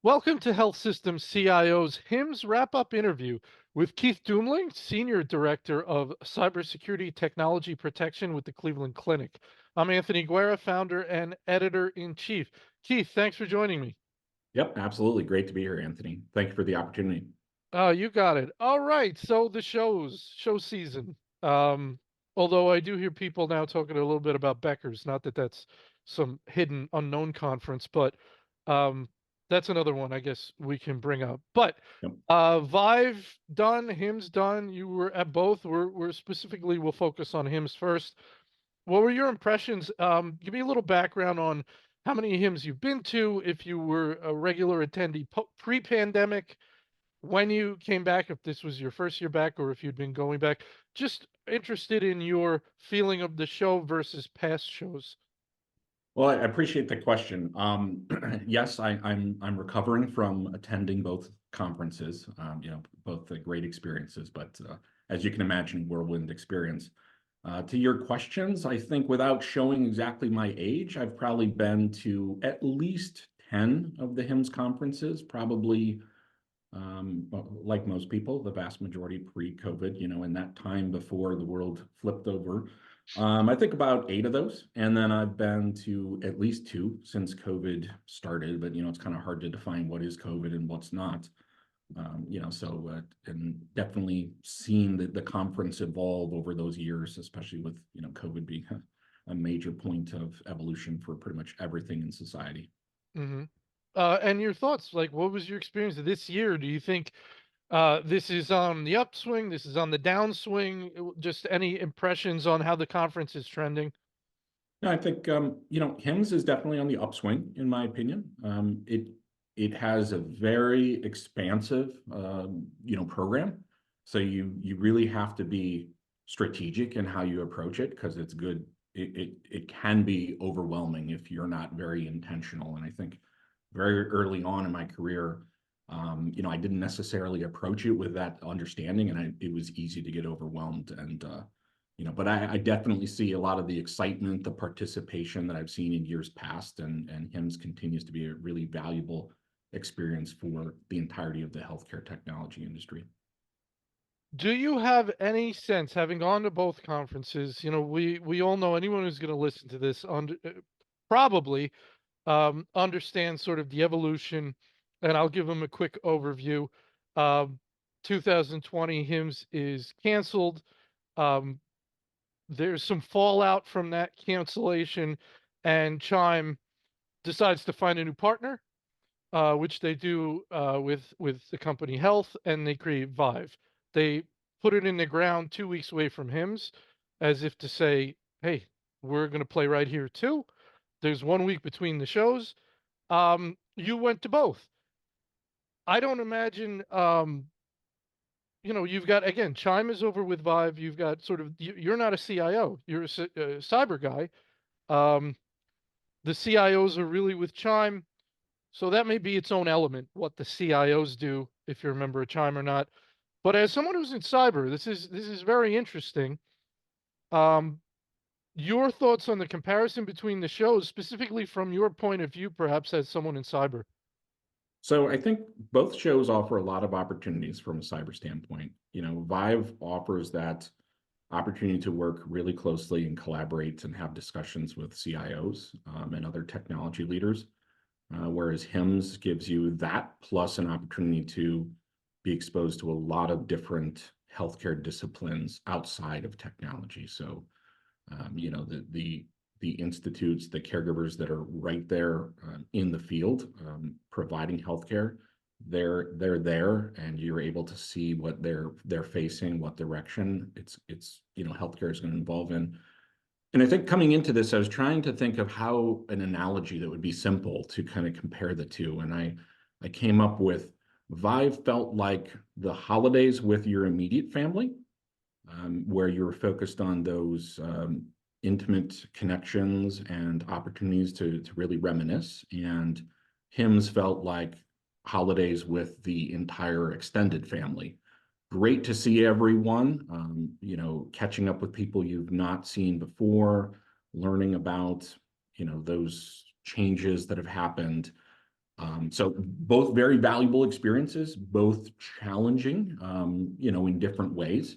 Welcome to Health Systems CIO's HIMSS wrap-up interview with Keith Duemling, Senior Director of Cybersecurity Technology Protection with the Cleveland Clinic. I'm Anthony Guerra, Founder and Editor-in-Chief. Keith, thanks for joining me. Yep, absolutely. Great to be here, Anthony. Thank you for the opportunity. Oh, you got it. All right, so the show season. Um, Although I do hear people now talking a little bit about Becker's, not that that's some hidden unknown conference, but um, that's another one I guess we can bring up. But Yep. Vive done, HIMSS done. You were at both. We're specifically we'll focus on HIMSS first. What were your impressions? Give me a little background on how many HIMSS you've been to, if you were a regular attendee pre-pandemic, when you came back, if this was your first year back or if you'd been going back. Just interested in your feeling of the show versus past shows. Well, I appreciate the question. Yes, I'm recovering from attending both conferences. Both great experiences, but as you can imagine, whirlwind experience. To your questions, I think without showing exactly my age, I've probably been to at least 10 of the HIMSS conferences, probably. Well, like most people, the vast majority pre-COVID, in that time before the world flipped over. I think about 8 of those, and then I've been to at least 2 since COVID started, but it's kind of hard to define what is COVID and what's not. And definitely seen the conference evolve over those years, especially with, COVID being a major point of evolution for pretty much everything in society. Hmm. And your thoughts, like, what was your experience this year? Do you think this is on the upswing? This is on the downswing? Just any impressions on how the conference is trending? No, I think HIMSS is definitely on the upswing, in my opinion. It has a very expansive program, so you really have to be strategic in how you approach it because it's good. It can be overwhelming if you're not very intentional. And I think very early on in my career, I didn't necessarily approach it with that understanding, and it was easy to get overwhelmed. And but I definitely see a lot of the excitement, the participation that I've seen in years past, and HIMSS continues to be a really valuable experience for the entirety of the healthcare technology industry. Do you have any sense, having gone to both conferences, we all know anyone who's going to listen to this probably understands sort of the evolution, and I'll give them a quick overview. Um, 2020 HIMSS is canceled. Um, there's some fallout from that cancellation, and Chime decides to find a new partner, which they do with the company Health, and they create Vive. They put it in the ground 2 weeks away from HIMSS, as if to say, "Hey, we're going to play right here too." There's 1 week between the shows. You went to both. I don't imagine. You've got, again, Chime is over with Vive. You've got sort of you're not a CIO. You're a cyber guy. Um, the CIOs are really with Chime. So that may be its own element, what the CIOs do, if you're a member of Chime or not. But as someone who's in cyber, this is very interesting. Um, your thoughts on the comparison between the shows, specifically from your point of view, perhaps as someone in cyber. So I think both shows offer a lot of opportunities from a cyber standpoint. Vive offers that opportunity to work really closely and collaborate and have discussions with CIOs and other technology leaders. Whereas HIMSS gives you that plus an opportunity to be exposed to a lot of different healthcare disciplines outside of technology. So, the institutes, the caregivers that are right there in the field providing healthcare, they're there, and you're able to see what they're facing, what direction it's healthcare is going to involve in. And I think coming into this, I was trying to think of how an analogy that would be simple to kind of compare the two. And I came up with Vive felt like the holidays with your immediate family, where you were focused on those intimate connections and opportunities to really reminisce. And HIMSS felt like holidays with the entire extended family. Great to see everyone, catching up with people you've not seen before, learning about, those changes that have happened. So both very valuable experiences, both challenging, in different ways.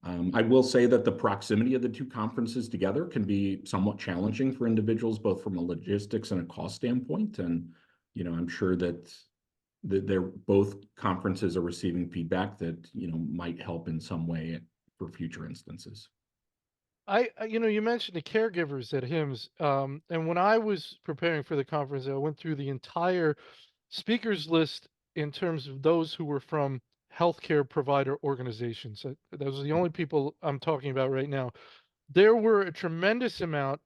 I will say that the proximity of the two conferences together can be somewhat challenging for individuals, both from a logistics and a cost standpoint. And, I'm sure that they're both conferences are receiving feedback that, might help in some way for future instances. You mentioned the caregivers at HIMSS, and when I was preparing for the conference, I went through the entire speakers list in terms of those who were from healthcare provider organizations. Those are the only people I'm talking about right now. There were a tremendous amount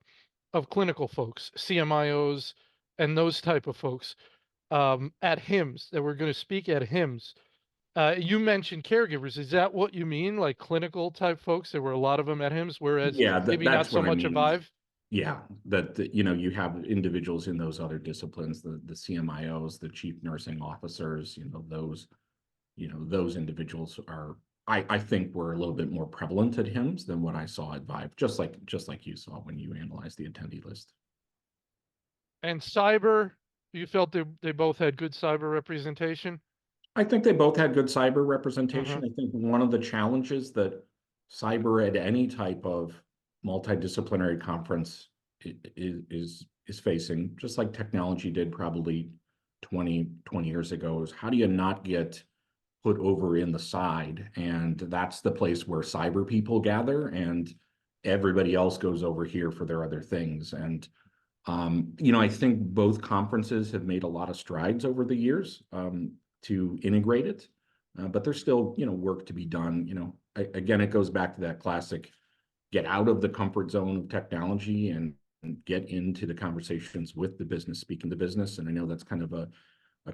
of clinical folks, CMIOs, and those type of folks at HIMSS that were going to speak at HIMSS. You mentioned caregivers. Is that what you mean? Like clinical type folks? There were a lot of them at HIMSS, whereas Yeah, maybe not that's so what I much at mean. Vive. Yeah, you have individuals in those other disciplines, the CMIOs, the chief nursing officers, those individuals are, I think were a little bit more prevalent at HIMSS than what I saw at Vive, just like you saw when you analyzed the attendee list. And cyber, you felt they both had good cyber representation? I think they both had good cyber Uh-huh. representation. I think one of the challenges that cyber at any type of multidisciplinary conference is facing, just like technology did probably 20 years ago, is how do you not get put over in the side? And that's the place where cyber people gather and everybody else goes over here for their other things. And I think both conferences have made a lot of strides over the years to integrate it, but there's still, work to be done. Again, it goes back to that classic: get out of the comfort zone of technology and get into the conversations with the business, speaking to business. And I know that's kind of a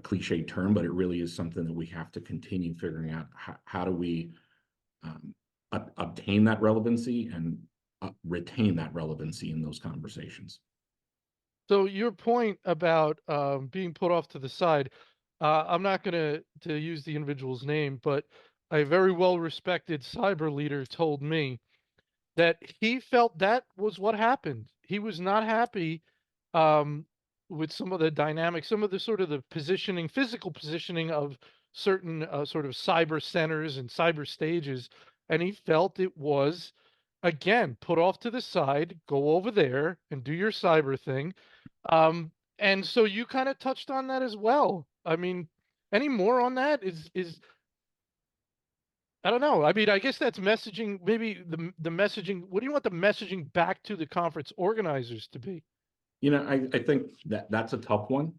cliche term, but it really is something that we have to continue figuring out. How do we um, obtain that relevancy and retain that relevancy in those conversations? So your point about being put off to the side, I'm not going to use the individual's name, but a very well respected cyber leader told me that he felt that was what happened. He was not happy um, with some of the dynamics, some of the sort of the positioning, physical positioning of certain sort of cyber centers and cyber stages, and he felt it was again put off to the side. Go over there and do your cyber thing. Um, and so you kind of touched on that as well. I mean, any more on that? Is I don't know. I mean, I guess that's messaging. Maybe the messaging. What do you want the messaging back to the conference organizers to be? I think that that's a tough one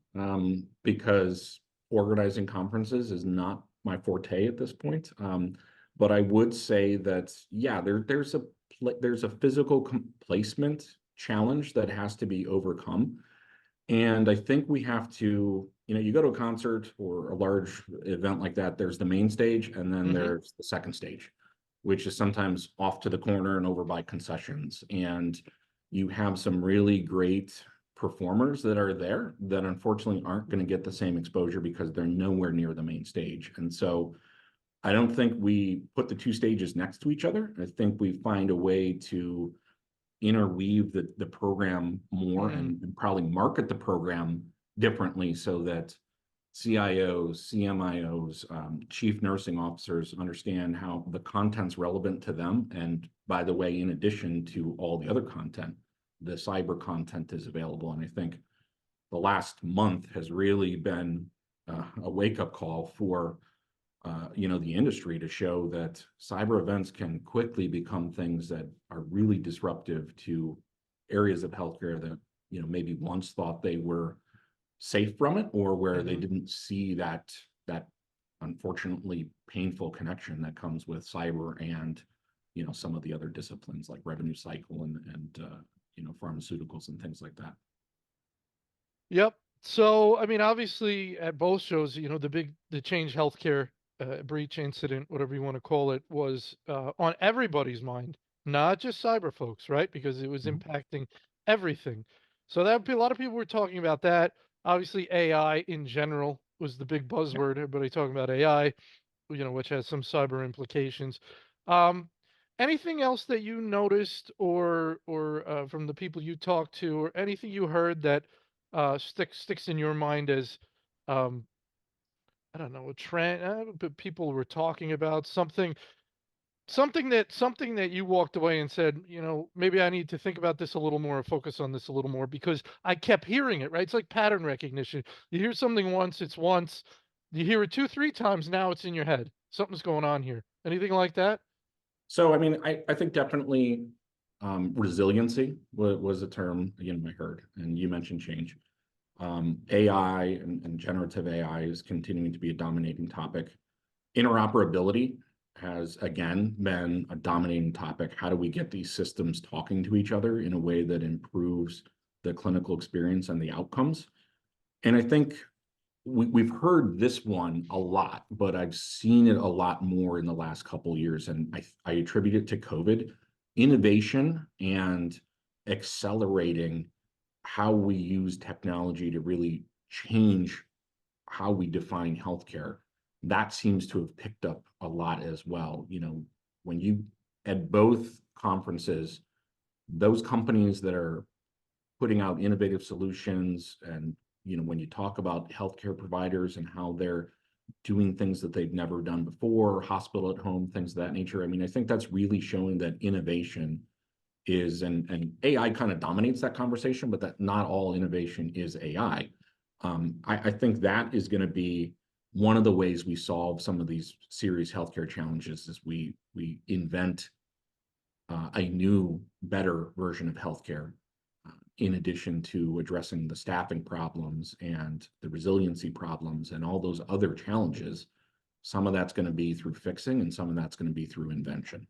because organizing conferences is not my forte at this point. But I would say that, yeah, there's a physical placement challenge that has to be overcome. And I think we have to, you go to a concert or a large event like that, there's the main stage and then Hmm. there's the second stage, which is sometimes off to the corner and over by concessions. And you have some really great performers that are there that unfortunately aren't going to get the same exposure because they're nowhere near the main stage. And so I don't think we put the two stages next to each other. I think we find a way to interweave the program more Mm. and probably market the program differently so that CIOs, CMIOs, chief nursing officers understand how the content's relevant to them. And by the way, in addition to all the other content, the cyber content is available. And I think the last month has really been a wake-up call for the industry to show that cyber events can quickly become things that are really disruptive to areas of healthcare that, maybe once thought they were safe from it, or where they Hmm. didn't see that unfortunately painful connection that comes with cyber and, some of the other disciplines like revenue cycle and pharmaceuticals and things like that. Yep. So, I mean, obviously, at both shows, the Change Healthcare breach incident, whatever you want to call it, was on everybody's mind, not just cyber folks, right? Because it was Mhm. impacting everything. So that a lot of people were talking about that. Obviously, AI in general was the big Yeah. buzzword. Everybody talking about AI, which has some cyber implications. Um, Anything else that you noticed or from the people you talked to, or anything you heard that sticks in your mind as um, I don't know, a trend, but people were talking about something that you walked away and said, you know, maybe I need to think about this a little more or focus on this a little more because I kept hearing it, right? It's like pattern recognition. You hear something once, it's once. You hear it two, three times, now it's in your head. Something's going on here. Anything like that? So, I mean, I think definitely resiliency was a term, I heard, and you mentioned change. AI and generative AI is continuing to be a dominating topic. Interoperability has again been a dominating topic. How do we get these systems talking to each other in a way that improves the clinical experience and the outcomes? And I think we've heard this one a lot, but I've seen it a lot more in the last couple of years, and I attribute it to COVID, innovation and accelerating how we use technology to really change how we define healthcare. That seems to have picked up a lot as well. When you at both conferences, those companies that are putting out innovative solutions, and when you talk about healthcare providers and how they're doing things that they've never done before, hospital at home, things of that nature. I mean, I think that's really showing that innovation is, and AI kind of dominates that conversation, but that not all innovation is AI. I think that is going to be one of the ways we solve some of these serious healthcare challenges is we invent a new, better version of healthcare, in addition to addressing the staffing problems and the resiliency problems and all those other challenges. Some of that's going to be through fixing, and some of that's going to be through invention.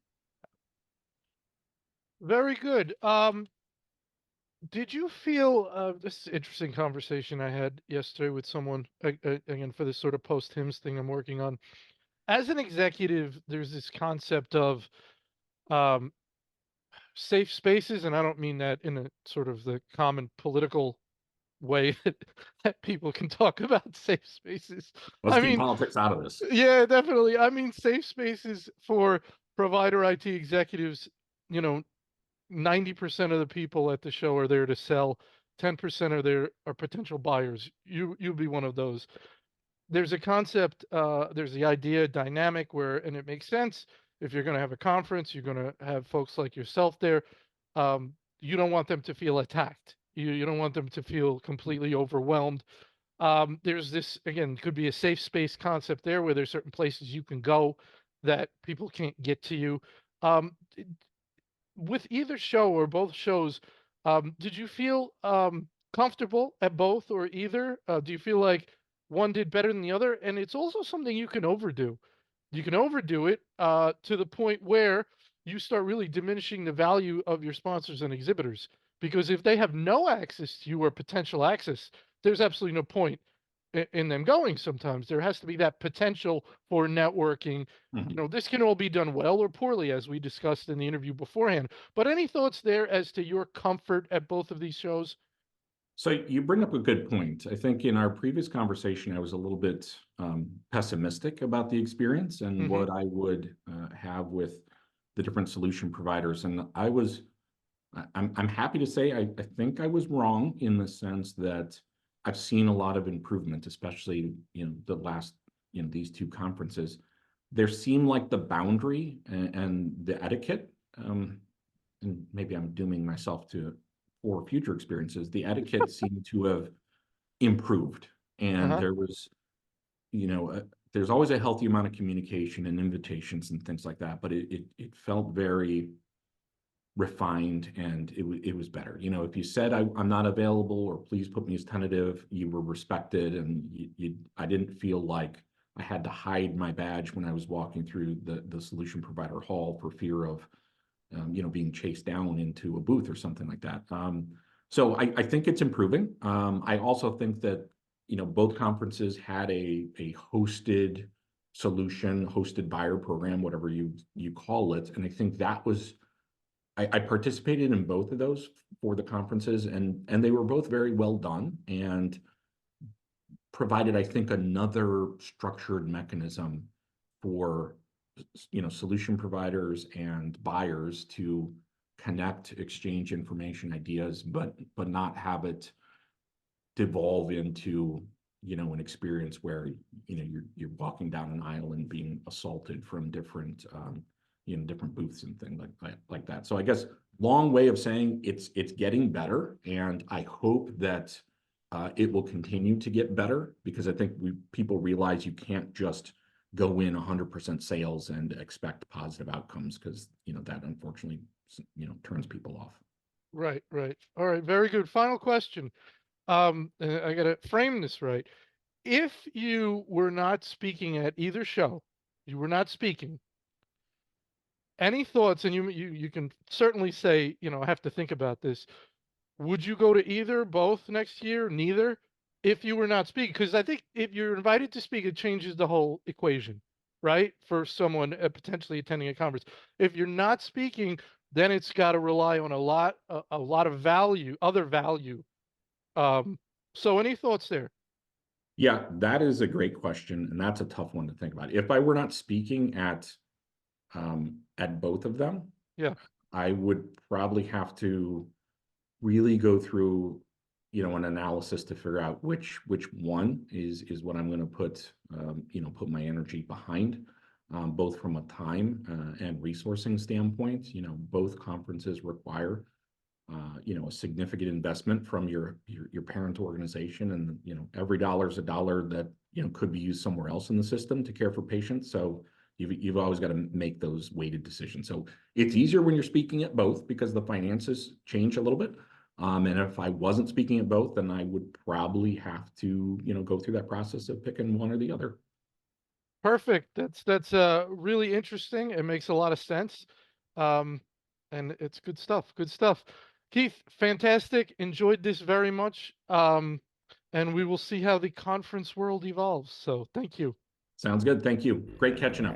Very good. Did you feel this is an interesting conversation I had yesterday with someone again for this sort of post HIMSS thing I'm working on. As an executive, there's this concept of um, safe spaces, and I don't mean that in a sort of the common political way that people can talk about safe spaces. Let's I keep mean, politics out of this. yeah, definitely. I mean, safe spaces for provider IT executives, you know, 90% of the people at the show are there to sell. 10% are potential buyers. You'll be one of those. There's a concept, there's the idea dynamic where, and it makes sense. If you're going to have a conference, you're going to have folks like yourself there. You don't want them to feel attacked. You don't want them to feel completely overwhelmed. There's this, again, could be a safe space concept there where there's certain places you can go that people can't get to you. Um, with either show or both shows, did you feel comfortable at both or either? Do you feel like one did better than the other? And it's also something you can overdo. You can overdo it to the point where you start really diminishing the value of your sponsors and exhibitors. Because if they have no access to you or potential access, there's absolutely no point in them going sometimes. There has to be that potential for networking. You Mhm. know, this can all be done well or poorly, as we discussed in the interview beforehand. But any thoughts there as to your comfort at both of these shows? So you bring up a good point. I think in our previous conversation, I was a little bit pessimistic about the experience and Hmm. what I would have with the different solution providers. And I'm happy to say I think I was wrong in the sense that I've seen a lot of improvement, especially the last these two conferences. There seemed like the boundary and the etiquette, and maybe I'm dooming myself to for future experiences. The etiquette seemed to have improved, and Uh-huh. there was there's always a healthy amount of communication and invitations and things like that, but it felt very refined, and it was better. If you said I'm not available or please put me as tentative, you were respected, and I didn't feel like I had to hide my badge when I was walking through the solution provider hall for fear of being chased down into a booth or something like that. So I think it's improving. I also think that both conferences had a hosted solution, hosted buyer program, whatever you call it, and I think that was I participated in both of those for the conferences, and they were both very well done and provided, I think, another structured mechanism for solution providers and buyers to connect, exchange information, ideas, but not have it devolve into an experience where, you're walking down an aisle and being assaulted from different, different booths and things like that. So I guess long way of saying it's getting better, and I hope that it will continue to get better, because I think people realize you can't just go in 100% sales and expect positive outcomes, because that unfortunately turns people off. Right, right. All right, very good. Final question. And I gotta frame this right. If you were not speaking at either show, you were not speaking, any thoughts, and you can certainly say, I have to think about this. Would you go to either, both next year, neither, if you were not speaking? Because I think if you're invited to speak, it changes the whole equation, right? For someone potentially attending a conference. If you're not speaking, then it's got to rely on a lot of value, other value. Um, so any thoughts there? Yeah, that is a great question, and that's a tough one to think about. If I were not speaking at both of them, Yeah. I would probably have to really go through, an analysis to figure out which one is what I'm going to put my energy behind, both from a time and resourcing standpoint. Both conferences require a significant investment from your parent organization, and every dollar is a dollar that could be used somewhere else in the system to care for patients. So you've always got to make those weighted decisions. So it's easier when you're speaking at both, because the finances change a little bit. And if I wasn't speaking at both, then I would probably have to go through that process of picking one or the other. Perfect. That's really interesting. It makes a lot of sense. Um, and it's good stuff. Good stuff. Keith, fantastic. Enjoyed this very much. And we will see how the conference world evolves. So thank you. Sounds good. Thank you. Great catching up.